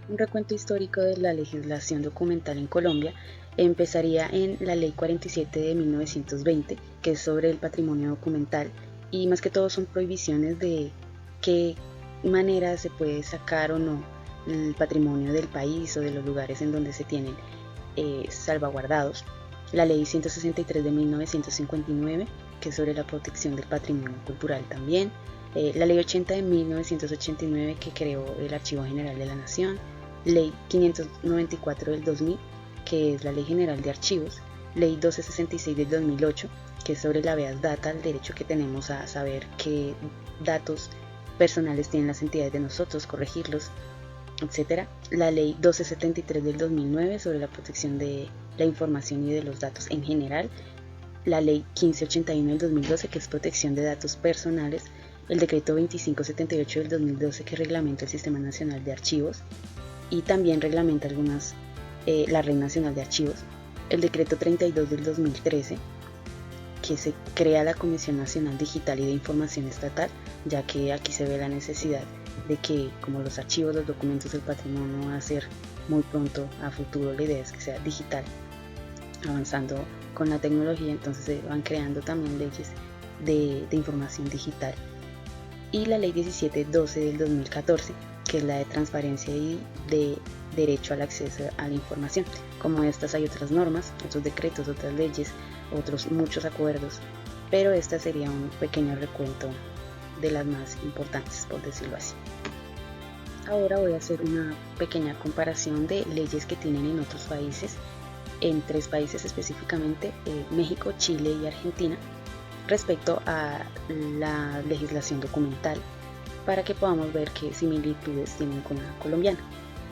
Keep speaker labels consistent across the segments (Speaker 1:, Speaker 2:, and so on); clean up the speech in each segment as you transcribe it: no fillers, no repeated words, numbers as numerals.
Speaker 1: Un recuento histórico de la legislación documental en Colombia empezaría en la Ley 47 de 1920, que es sobre el patrimonio documental, y más que todo son prohibiciones de qué manera se puede sacar o no el patrimonio del país o de los lugares en donde se tienen salvaguardados. La Ley 163 de 1959, que es sobre la protección del patrimonio cultural también. La Ley 80 de 1989, que creó el Archivo General de la Nación. Ley 594 del 2000, que es la Ley General de Archivos. Ley 1266 del 2008, que es sobre la habeas data, el derecho que tenemos a saber qué datos personales tienen las entidades de nosotros, corregirlos, etc. La Ley 1273 del 2009 sobre la protección de la información y de los datos en general. La Ley 1581 del 2012, que es protección de datos personales. El Decreto 2578 del 2012, que reglamenta el Sistema Nacional de Archivos y también reglamenta la Red Nacional de Archivos. El Decreto 32 del 2013, que se crea la Comisión Nacional Digital y de Información Estatal, ya que aquí se ve la necesidad de que, como los archivos, los documentos, el patrimonio va a ser muy pronto a futuro, la idea es que sea digital, avanzando con la tecnología, entonces se van creando también leyes de información digital. Y la Ley 1712 del 2014, que es la de transparencia y de derecho al acceso a la información. Como estas hay otras normas, otros decretos, otras leyes, otros muchos acuerdos, pero esta sería un pequeño recuento de las más importantes, por decirlo así. Ahora voy a hacer una pequeña comparación de leyes que tienen en otros países, en 3 países específicamente, México, Chile y Argentina, respecto a la legislación documental, para que podamos ver qué similitudes tienen con la colombiana,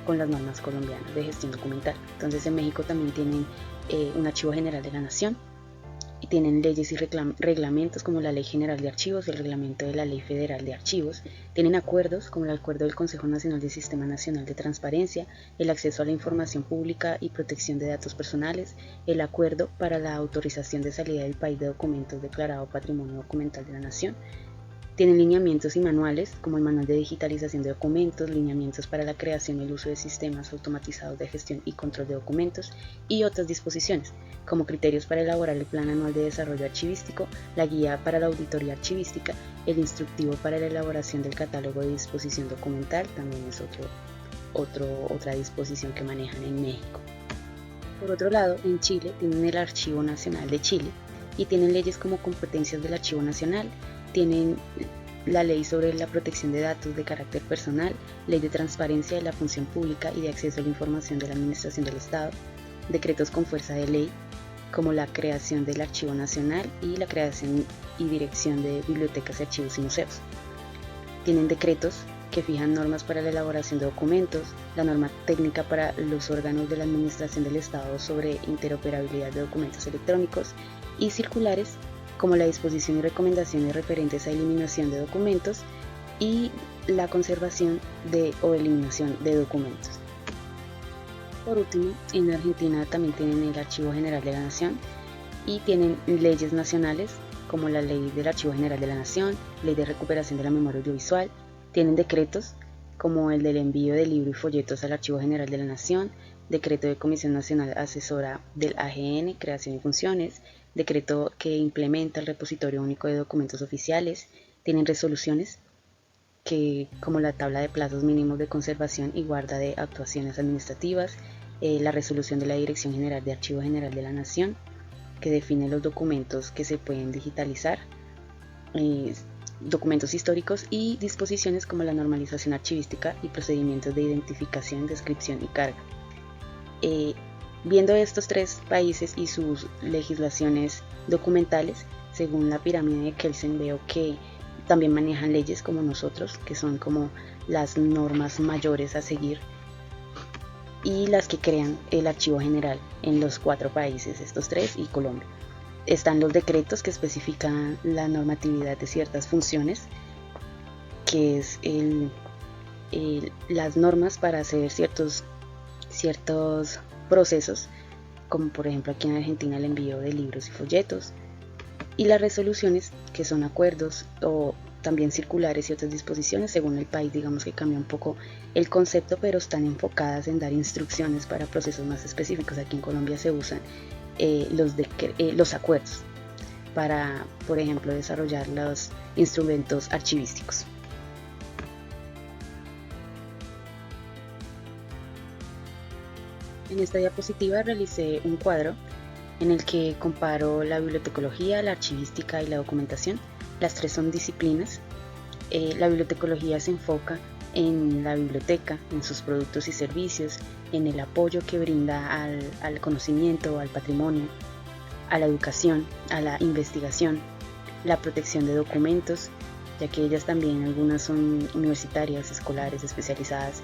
Speaker 1: con las normas colombianas de gestión documental. Entonces en México también tienen un Archivo General de la Nación y tienen leyes y reglamentos como la Ley General de Archivos, el reglamento de la Ley Federal de Archivos. Tienen acuerdos como el Acuerdo del Consejo Nacional del Sistema Nacional de Transparencia, el acceso a la información pública y protección de datos personales, el Acuerdo para la autorización de salida del país de documentos declarado Patrimonio Documental de la Nación. Tienen lineamientos y manuales, como el Manual de Digitalización de Documentos, lineamientos para la creación y el uso de sistemas automatizados de gestión y control de documentos, y otras disposiciones, como criterios para elaborar el Plan Anual de Desarrollo Archivístico, la Guía para la Auditoría Archivística, el Instructivo para la elaboración del Catálogo de Disposición Documental, también es otra disposición que manejan en México. Por otro lado, en Chile tienen el Archivo Nacional de Chile y tienen leyes como competencias del Archivo Nacional, tienen la ley sobre la protección de datos de carácter personal, ley de transparencia de la función pública y de acceso a la información de la Administración del Estado, decretos con fuerza de ley, como la creación del Archivo Nacional y la creación y dirección de bibliotecas, archivos y museos. Tienen decretos que fijan normas para la elaboración de documentos, la norma técnica para los órganos de la Administración del Estado sobre interoperabilidad de documentos electrónicos y circulares como la disposición y recomendaciones referentes a eliminación de documentos y la conservación o eliminación de documentos. Por último, en Argentina también tienen el Archivo General de la Nación y tienen leyes nacionales como la Ley del Archivo General de la Nación, Ley de Recuperación de la Memoria Audiovisual, tienen decretos como el del envío de libros y folletos al Archivo General de la Nación, decreto de Comisión Nacional Asesora del AGN, creación y funciones, decreto que implementa el repositorio único de documentos oficiales, tienen resoluciones como la tabla de plazos mínimos de conservación y guarda de actuaciones administrativas, la resolución de la Dirección General de Archivo General de la Nación, que define los documentos que se pueden digitalizar, documentos históricos y disposiciones como la normalización archivística y procedimientos de identificación, descripción y carga. Viendo estos 3 países y sus legislaciones documentales, según la pirámide de Kelsen, veo que también manejan leyes como nosotros, que son como las normas mayores a seguir y las que crean el archivo general en los 4 países, estos 3 y Colombia. Están los decretos que especifican la normatividad de ciertas funciones, que es las normas para hacer ciertos procesos, como por ejemplo aquí en Argentina el envío de libros y folletos, y las resoluciones, que son acuerdos o también circulares y otras disposiciones. Según el país, digamos que cambia un poco el concepto, pero están enfocadas en dar instrucciones para procesos más específicos. Aquí en Colombia se usan los acuerdos para, por ejemplo, desarrollar los instrumentos archivísticos. En esta diapositiva realicé un cuadro en el que comparo la bibliotecología, la archivística y la documentación. Las tres son disciplinas. La bibliotecología se enfoca en la biblioteca, en sus productos y servicios, en el apoyo que brinda al conocimiento, al patrimonio, a la educación, a la investigación, la protección de documentos, ya que ellas también, algunas son universitarias, escolares, especializadas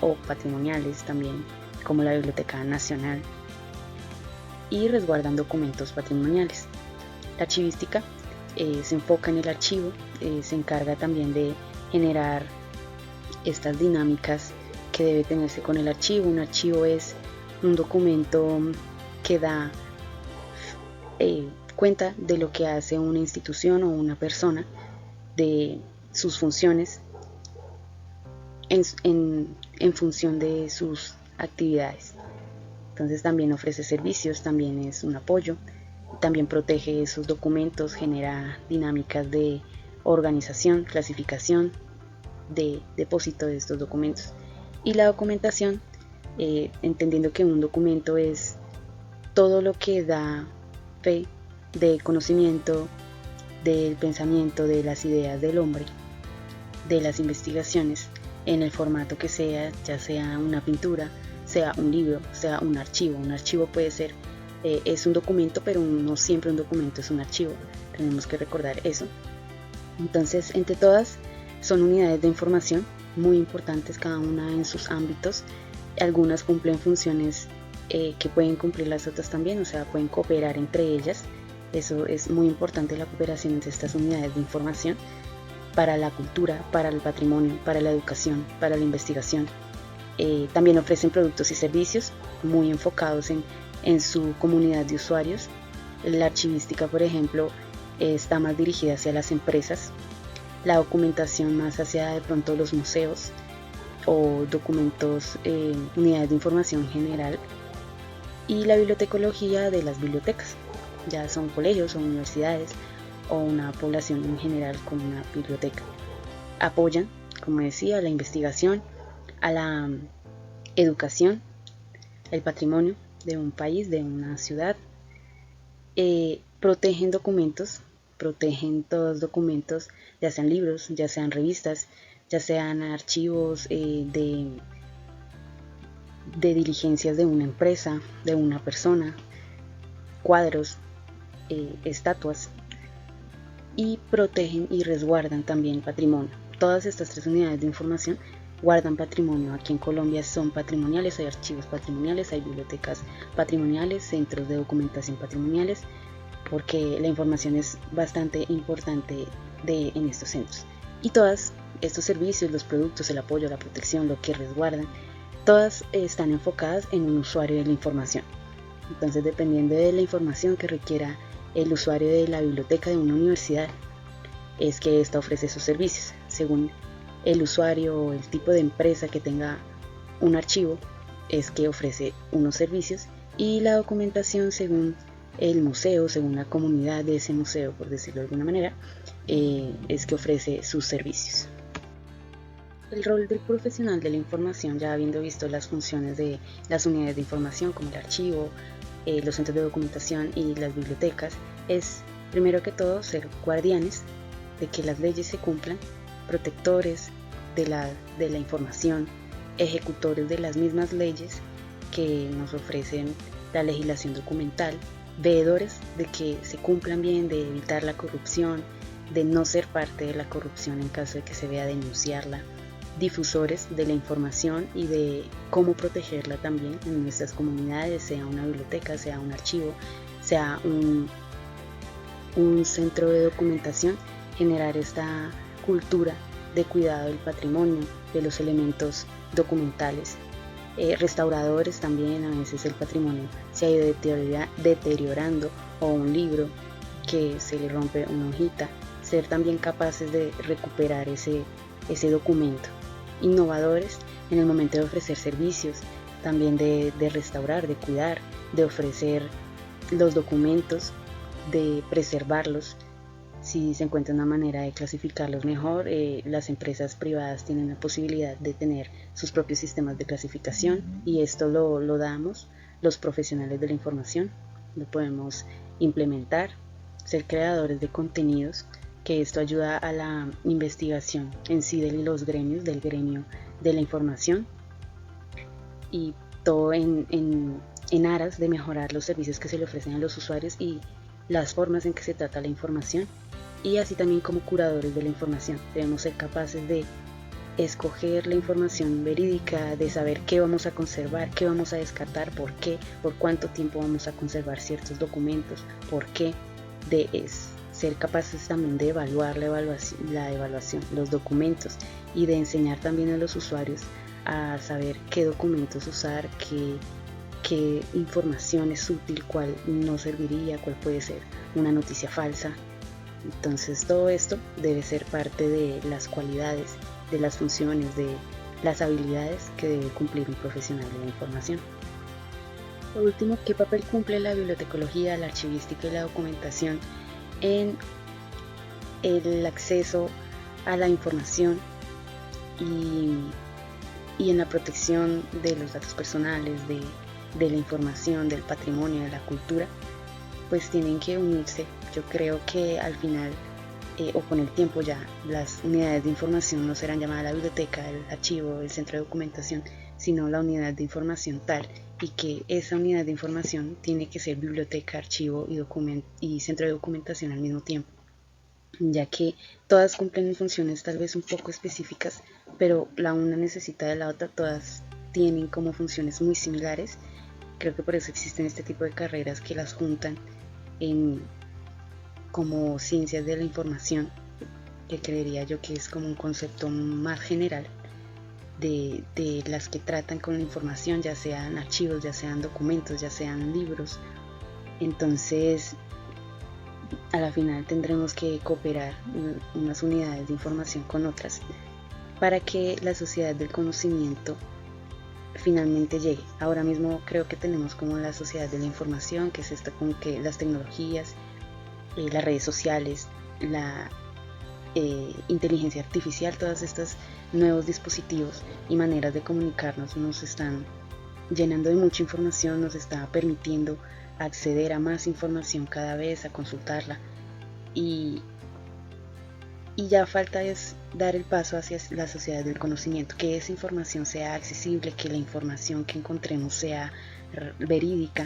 Speaker 1: o patrimoniales también, como la Biblioteca Nacional, y resguardan documentos patrimoniales. La archivística se enfoca en el archivo, se encarga también de generar estas dinámicas que debe tenerse con el archivo. Un archivo es un documento que da cuenta de lo que hace una institución o una persona, de sus funciones en función de sus actividades. Entonces también ofrece servicios, también es un apoyo, también protege esos documentos, genera dinámicas de organización, clasificación, de depósito de estos documentos. Y la documentación, entendiendo que un documento es todo lo que da fe del conocimiento, del pensamiento, de las ideas del hombre, de las investigaciones, en el formato que sea, ya sea una pintura, sea un libro, sea un archivo. Un archivo puede ser, es un documento, pero no siempre un documento es un archivo. Tenemos que recordar eso. Entonces, entre todas, son unidades de información muy importantes, cada una en sus ámbitos. Algunas cumplen funciones que pueden cumplir las otras también, o sea, pueden cooperar entre ellas. Eso es muy importante, la cooperación entre estas unidades de información para la cultura, para el patrimonio, para la educación, para la investigación. También ofrecen productos y servicios muy enfocados en su comunidad de usuarios. La archivística, por ejemplo, está más dirigida hacia las empresas, la documentación más hacia de pronto los museos o documentos, unidades de información general, y la bibliotecología de las bibliotecas, ya son colegios o universidades o una población en general con una biblioteca. Apoyan, como decía, a la investigación, a la educación, el patrimonio de un país, de una ciudad. Protegen documentos, protegen todos documentos, ya sean libros, ya sean revistas, ya sean archivos de diligencias de una empresa, de una persona, cuadros, estatuas, y protegen y resguardan también patrimonio. Todas estas tres unidades de información guardan patrimonio. Aquí en Colombia son patrimoniales, hay archivos patrimoniales, hay bibliotecas patrimoniales, centros de documentación patrimoniales, porque la información es bastante importante en estos centros. Y todos estos servicios, los productos, el apoyo, la protección, lo que resguardan, todas están enfocadas en un usuario de la información. Entonces, dependiendo de la información que requiera el usuario de la biblioteca de una universidad, es que ésta ofrece sus servicios. Según el usuario o el tipo de empresa que tenga un archivo, es que ofrece unos servicios, y la documentación según el museo, según la comunidad de ese museo, por decirlo de alguna manera, es que ofrece sus servicios. El rol del profesional de la información, ya habiendo visto las funciones de las unidades de información como el archivo, los centros de documentación y las bibliotecas, es primero que todo ser guardianes de que las leyes se cumplan, protectores de la información, ejecutores de las mismas leyes que nos ofrecen la legislación documental, veedores de que se cumplan bien, de evitar la corrupción, de no ser parte de la corrupción en caso de que se vea denunciarla, difusores de la información y de cómo protegerla también en nuestras comunidades, sea una biblioteca, sea un archivo, sea un centro de documentación, generar esta cultura de cuidado del patrimonio, de los elementos documentales. Restauradores también, a veces el patrimonio se ha ido deteriorando, o un libro que se le rompe una hojita, ser también capaces de recuperar ese documento. Innovadores en el momento de ofrecer servicios, también de restaurar, de cuidar, de ofrecer los documentos, de preservarlos. Si se encuentra una manera de clasificarlos mejor, las empresas privadas tienen la posibilidad de tener sus propios sistemas de clasificación, y esto lo damos los profesionales de la información. Lo podemos implementar, ser creadores de contenidos, que esto ayuda a la investigación en sí de los gremios, del gremio de la información, y todo en aras de mejorar los servicios que se le ofrecen a los usuarios y las formas en que se trata la información. Y así también, como curadores de la información, debemos ser capaces de escoger la información verídica, de saber qué vamos a conservar, qué vamos a descartar, por qué, por cuánto tiempo vamos a conservar ciertos documentos, por qué, de ser capaces también de evaluar la evaluación, los documentos, y de enseñar también a los usuarios a saber qué documentos usar, qué información es útil, cuál no serviría, cuál puede ser una noticia falsa. Entonces todo esto debe ser parte de las cualidades, de las funciones, de las habilidades que debe cumplir un profesional de la información. Por último, ¿qué papel cumple la bibliotecología, la archivística y la documentación en el acceso a la información y en la protección de los datos personales, de la información, del patrimonio, de la cultura? Pues tienen que unirse. Yo creo que al final o con el tiempo ya las unidades de información no serán llamadas la biblioteca, el archivo, el centro de documentación, sino la unidad de información tal, y que esa unidad de información tiene que ser biblioteca, archivo y centro de documentación al mismo tiempo, ya que todas cumplen funciones tal vez un poco específicas, pero la una necesita de la otra. Todas tienen como funciones muy similares. Creo que por eso existen este tipo de carreras que las juntan como ciencias de la información, que creería yo que es como un concepto más general de las que tratan con la información, ya sean archivos, ya sean documentos, ya sean libros. Entonces, a la final tendremos que cooperar unas unidades de información con otras para que la sociedad del conocimiento finalmente llegue. Ahora mismo creo que tenemos como la sociedad de la información, que es esta con que las tecnologías, las redes sociales, la inteligencia artificial, todos estos nuevos dispositivos y maneras de comunicarnos nos están llenando de mucha información, nos está permitiendo acceder a más información cada vez, a consultarla, y ya falta es dar el paso hacia la sociedad del conocimiento, que esa información sea accesible, que la información que encontremos sea verídica,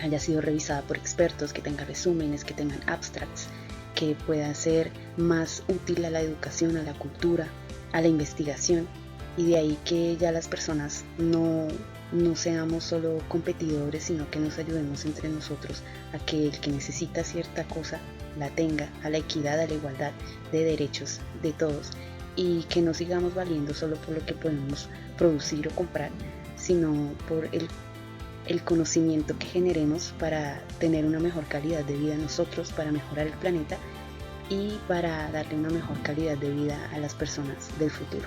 Speaker 1: haya sido revisada por expertos, que tenga resúmenes, que tengan abstracts, que pueda ser más útil a la educación, a la cultura, a la investigación, y de ahí que ya las personas no seamos solo competidores, sino que nos ayudemos entre nosotros a que el que necesita cierta cosa la tenga, a la equidad, a la igualdad de derechos de todos, y que no sigamos valiendo solo por lo que podemos producir o comprar, sino por el conocimiento que generemos para tener una mejor calidad de vida nosotros, para mejorar el planeta y para darle una mejor calidad de vida a las personas del futuro.